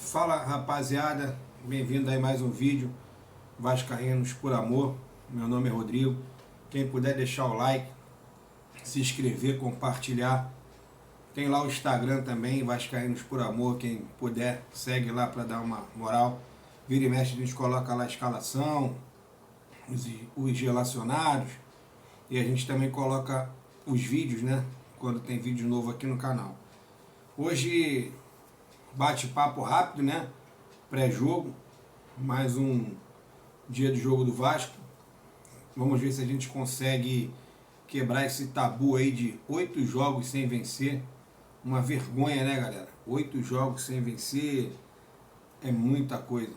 Fala rapaziada, bem-vindo aí a mais um vídeo Vascaínos por Amor. Meu nome é Rodrigo. Quem puder deixar o like, se inscrever, compartilhar. Tem lá o Instagram também, Vascaínos por Amor. Quem puder, segue lá para dar uma moral. Vira e mexe, a gente coloca lá a escalação, os relacionados. E a gente também coloca os vídeos, né? Quando tem vídeo novo aqui no canal. Hoje, bate-papo rápido, né? Pré-jogo, mais um dia de jogo do Vasco. Vamos ver se a gente consegue quebrar esse tabu aí de 8 jogos sem vencer. Uma vergonha, né, galera? 8 jogos sem vencer é muita coisa.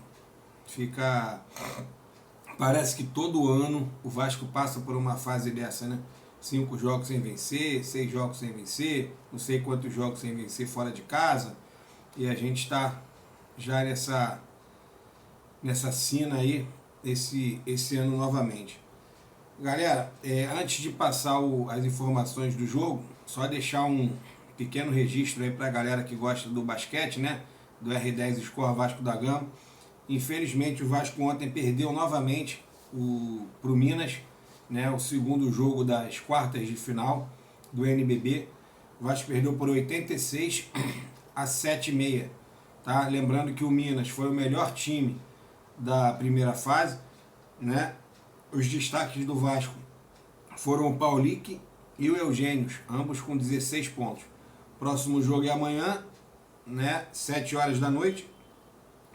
Parece que todo ano o Vasco passa por uma fase dessa, né? 5 jogos sem vencer, 6 jogos sem vencer, não sei quantos jogos sem vencer fora de casa. E a gente está já nessa sina aí, esse ano novamente. Galera, antes de passar as informações do jogo, só deixar um pequeno registro aí para a galera que gosta do basquete, né? Do R10 Score Vasco da Gama. Infelizmente o Vasco ontem perdeu novamente pro Minas, né? O segundo jogo das quartas de final do NBB. O Vasco perdeu por 86 a 7,5, tá? Lembrando que o Minas foi o melhor time da primeira fase, né? Os destaques do Vasco foram o Paulique e o Eugênios, ambos com 16 pontos. Próximo jogo é amanhã, né? 7 horas da noite.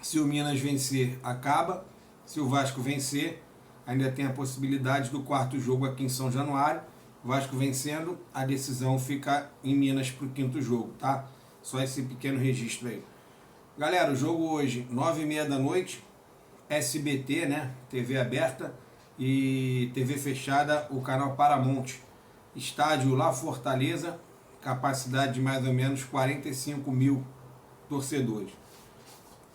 Se o Minas vencer, acaba. Se o Vasco vencer, ainda tem a possibilidade do quarto jogo aqui em São Januário. O Vasco vencendo, a decisão fica em Minas para o quinto jogo, tá? Só esse pequeno registro aí. Galera, o jogo hoje, 9h30 da noite, SBT, né? TV aberta e TV fechada, o canal Paramount. Estádio lá Fortaleza, capacidade de mais ou menos 45 mil torcedores.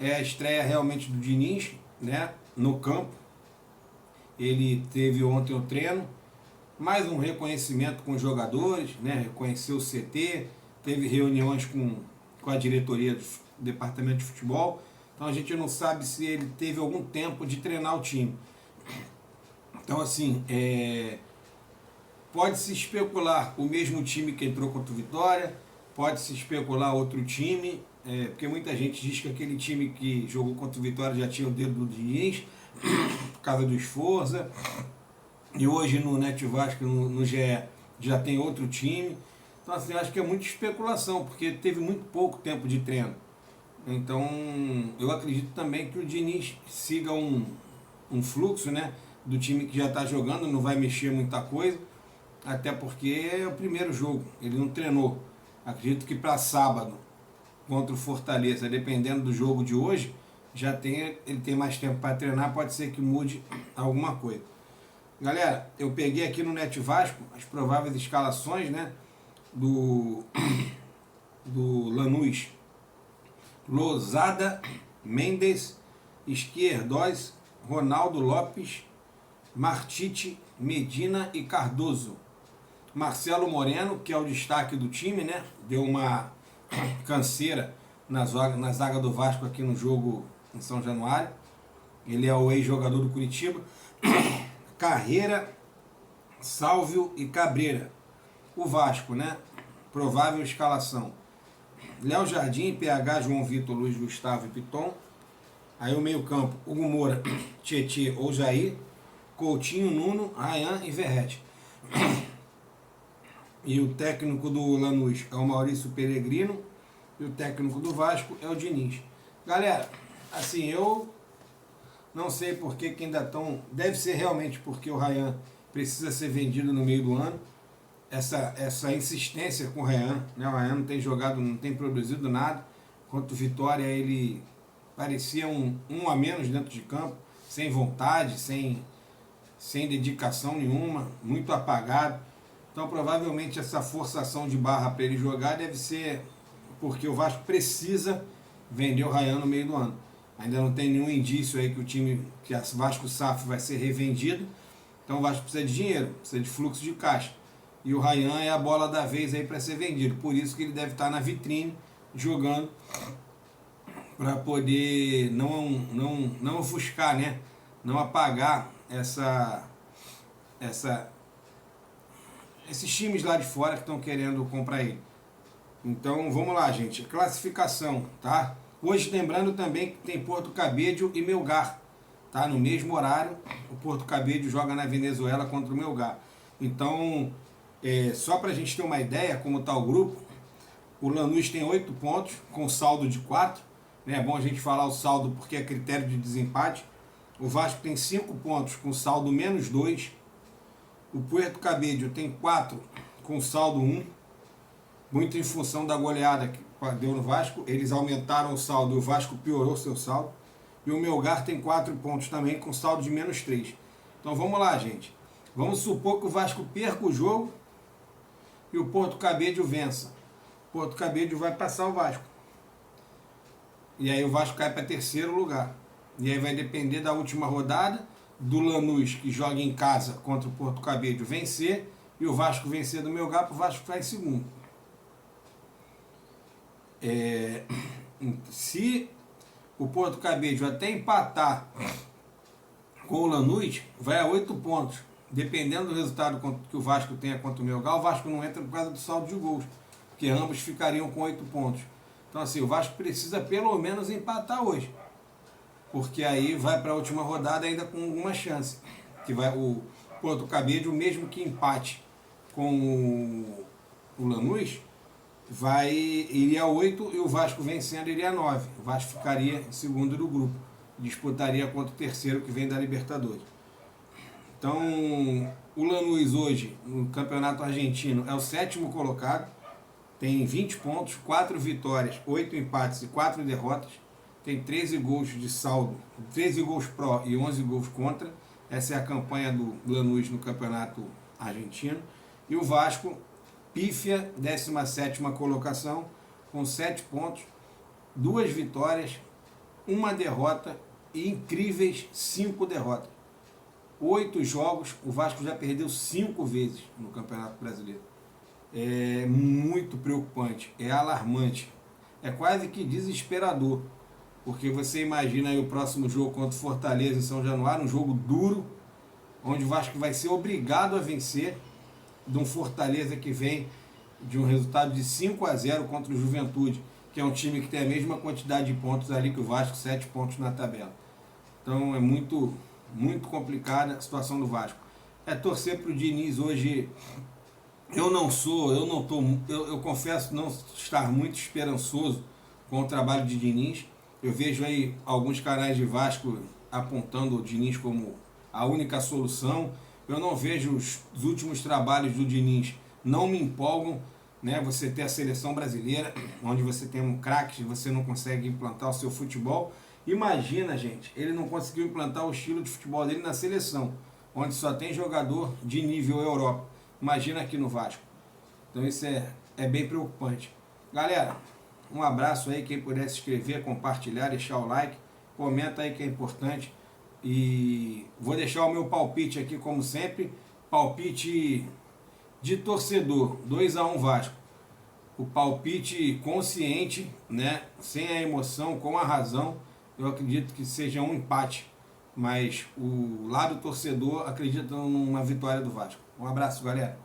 É a estreia realmente do Diniz, né? No campo. Ele teve ontem o treino, mais um reconhecimento com os jogadores, né? Reconheceu o CT, teve reuniões com a diretoria do departamento de futebol. Então a gente não sabe se ele teve algum tempo de treinar o time. Então assim, pode-se especular o mesmo time que entrou contra o Vitória, pode-se especular outro time, porque muita gente diz que aquele time que jogou contra o Vitória já tinha o dedo do Diniz, por causa do Esforza, e hoje no Net Vasco, no GE, já tem outro time. Então assim, acho que é muita especulação, porque teve muito pouco tempo de treino. Então eu acredito também que o Diniz siga um fluxo, né, do time que já está jogando, não vai mexer muita coisa, até porque é o primeiro jogo, ele não treinou. Acredito que para sábado contra o Fortaleza, dependendo do jogo de hoje, ele tem mais tempo para treinar, pode ser que mude alguma coisa. Galera, eu peguei aqui no Net Vasco as prováveis escalações, né, do Lanús. Lozada, Mendes, Esquerdós, Ronaldo Lopes, Martite, Medina e Cardoso. Marcelo Moreno, que é o destaque do time, né? Deu uma canseira na zaga do Vasco aqui no jogo em São Januário. Ele é o ex-jogador do Curitiba. Carreira, Sálvio e Cabreira. O Vasco, né? Provável escalação: Léo Jardim, PH, João Vitor, Luiz Gustavo e Piton. Aí o meio campo, Hugo Moura, Tietê ou Jair, Coutinho, Nuno, Ryan e Verrete. E o técnico do Lanús é o Maurício Peregrino, e o técnico do Vasco é o Diniz. Galera, assim, eu não sei por que ainda estão... Deve ser realmente porque o Ryan precisa ser vendido no meio do ano. Essa insistência com o Ryan, né? O Ryan não tem jogado, não tem produzido nada. Contra o Vitória ele parecia um a menos dentro de campo, sem vontade, sem dedicação nenhuma, muito apagado. Então provavelmente essa forçação de barra para ele jogar deve ser porque o Vasco precisa vender o Ryan no meio do ano. Ainda não tem nenhum indício aí que a Vasco SAF vai ser revendido. Então o Vasco precisa de dinheiro, precisa de fluxo de caixa. E o Ryan é a bola da vez aí para ser vendido. Por isso que ele deve estar na vitrine jogando para poder não ofuscar, né? Não apagar esses times lá de fora que estão querendo comprar ele. Então vamos lá, gente. Classificação, tá? Hoje, lembrando também que tem Porto Cabedelo e Melgar, tá? No mesmo horário, o Porto Cabedelo joga na Venezuela contra o Melgar. Então, só para a gente ter uma ideia como está o grupo, o Lanús tem 8 pontos, com saldo de 4. É bom a gente falar o saldo porque é critério de desempate. O Vasco tem 5 pontos, com saldo menos 2. O Puerto Cabedelo tem 4, com saldo 1. Muito em função da goleada que deu no Vasco. Eles aumentaram o saldo e o Vasco piorou seu saldo. E o Melgar tem 4 pontos também, com saldo de menos 3. Então vamos lá, gente. Vamos supor que o Vasco perca o jogo e o Porto Cabedelo vença. O Porto Cabedelo vai passar o Vasco. E aí o Vasco cai para terceiro lugar. E aí vai depender da última rodada, do Lanús, que joga em casa contra o Porto Cabedelo, vencer, e o Vasco vencer do Melgar para o Vasco ficar em segundo. Se o Porto Cabedelo até empatar com o Lanús, vai a 8 pontos. Dependendo do resultado que o Vasco tenha contra o Melgar, o Vasco não entra por causa do saldo de gols, porque ambos ficariam com 8 pontos. Então assim, o Vasco precisa pelo menos empatar hoje, porque aí vai para a última rodada ainda com alguma chance. Que vai o Porto Cabedelo, mesmo que empate com o Lanús, iria a 8 e o Vasco vencendo iria a 9. O Vasco ficaria em segundo do grupo, disputaria contra o terceiro que vem da Libertadores. Então, o Lanús hoje, no Campeonato Argentino, é o 7º colocado, tem 20 pontos, 4 vitórias, 8 empates e 4 derrotas, tem 13 gols de saldo, 13 gols pró e 11 gols contra. Essa é a campanha do Lanús no Campeonato Argentino. E o Vasco, pífia, 17ª colocação, com 7 pontos, 2 vitórias, 1 derrota e incríveis 5 derrotas. 8 jogos, o Vasco já perdeu 5 vezes no Campeonato Brasileiro. É muito preocupante, é alarmante, é quase que desesperador, porque você imagina aí o próximo jogo contra o Fortaleza em São Januário, um jogo duro, onde o Vasco vai ser obrigado a vencer, de um Fortaleza que vem de um resultado de 5-0 contra o Juventude, que é um time que tem a mesma quantidade de pontos ali que o Vasco, 7 pontos na tabela. Então é muito complicada a situação do Vasco. É torcer para o Diniz hoje. Eu confesso não estar muito esperançoso com o trabalho de Diniz. Eu vejo aí alguns canais de Vasco apontando o Diniz como a única solução. Eu não vejo os últimos trabalhos do Diniz, não me empolgam, né? Você ter a seleção brasileira, onde você tem um craque e você não consegue implantar o seu futebol. Imagina, gente, ele não conseguiu implantar o estilo de futebol dele na seleção, onde só tem jogador de nível Europa. Imagina aqui no Vasco. Então isso é bem preocupante. Galera, um abraço aí, quem puder se inscrever, compartilhar, deixar o like, comenta aí que é importante. E vou deixar o meu palpite aqui como sempre, palpite de torcedor, 2-1 Vasco. O palpite consciente, né, sem a emoção, com a razão, eu acredito que seja um empate, mas o lado torcedor acredita numa vitória do Vasco. Um abraço, galera.